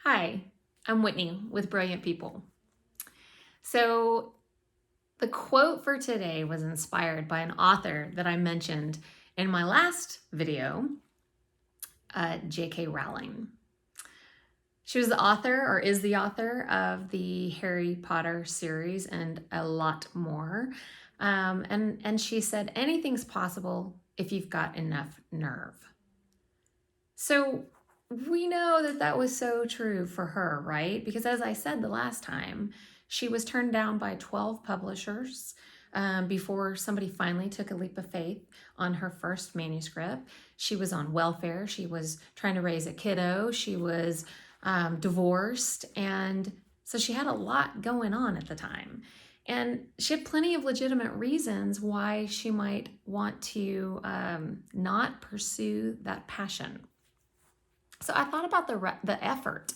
Hi, I'm Whitney with Brilliant People. So, the quote for today was inspired by an author that I mentioned in my last video, J.K. Rowling. She was the author, or is the author, of the Harry Potter series and a lot more. And she said, anything's possible if you've got enough nerve. So we know that that was so true for her, right? Because as I said the last time, she was turned down by 12 publishers before somebody finally took a leap of faith on her first manuscript. She was on welfare. She was trying to raise a kiddo. She was divorced. And so she had a lot going on at the time. And she had plenty of legitimate reasons why she might want to not pursue that passion. So I thought about the effort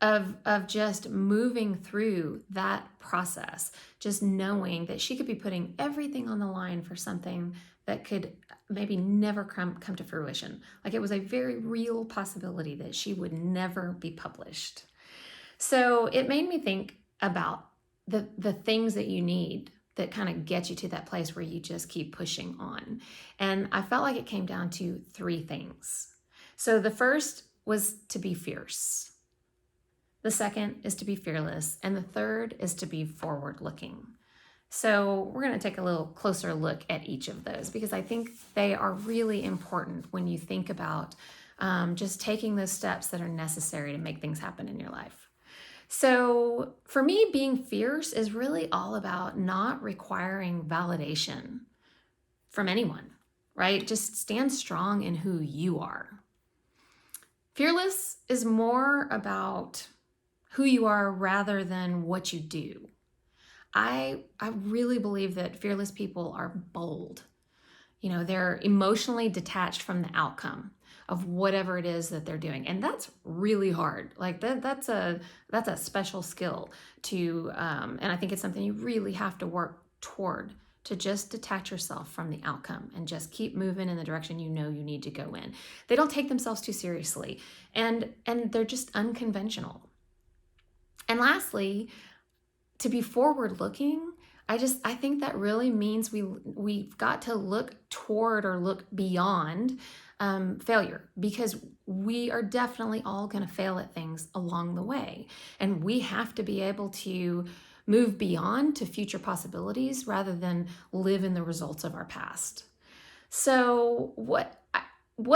of just moving through that process, just knowing that she could be putting everything on the line for something that could maybe never come to fruition. Like it was a very real possibility that she would never be published. So it made me think about the things that you need that kind of get you to that place where you just keep pushing on. And I felt like it came down to three things. So the first was to be fierce. The second is to be fearless. And the third is to be forward looking. So we're going to take a little closer look at each of those because I think they are really important when you think about just taking those steps that are necessary to make things happen in your life. So for me, being fierce is really all about not requiring validation from anyone, right? Just stand strong in who you are. Fearless is more about who you are rather than what you do. I really believe that fearless people are bold. You know, they're emotionally detached from the outcome of whatever it is that they're doing. And that's really hard. Like that's a special skill to, and I think it's something you really have to work toward, to just detach yourself from the outcome and just keep moving in the direction you know you need to go in. They don't take themselves too seriously and they're just unconventional. And lastly, to be forward looking, I think that really means we've got to look toward or look beyond failure, because we are definitely all going to fail at things along the way. And we have to be able to move beyond to future possibilities rather than live in the results of our past. So what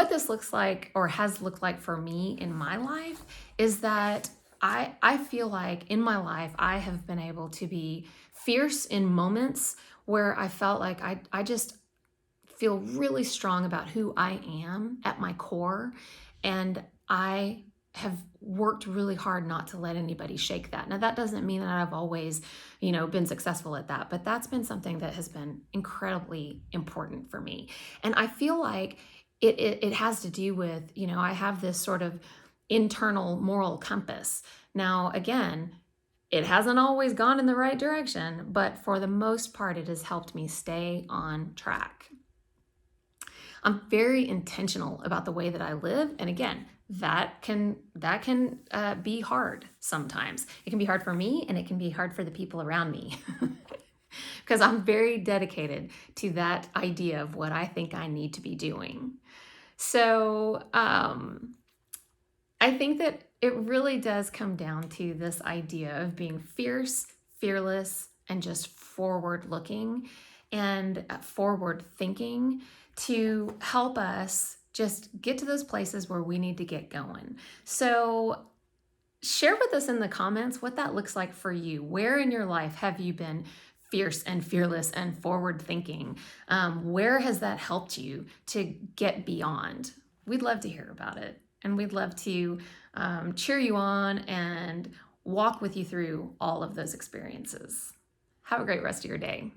this looks like or has looked like for me in my life is that I feel like in my life, I have been able to be fierce in moments where I felt like I just feel really strong about who I am at my core. And I have worked really hard not to let anybody shake that. Now, that doesn't mean that I've always, been successful at that, but that's been something that has been incredibly important for me. And I feel like it has to do with, I have this sort of internal moral compass. Now, again, it hasn't always gone in the right direction, but for the most part, it has helped me stay on track. I'm very intentional about the way that I live. And again, that can be hard sometimes. It can be hard for me and it can be hard for the people around me because I'm very dedicated to that idea of what I think I need to be doing. So I think that it really does come down to this idea of being fierce, fearless, and just forward looking and forward thinking to help us just get to those places where we need to get going. So share with us in the comments what that looks like for you. Where in your life have you been fierce and fearless and forward thinking? Where has that helped you to get beyond? We'd love to hear about it. And we'd love to cheer you on and walk with you through all of those experiences. Have a great rest of your day.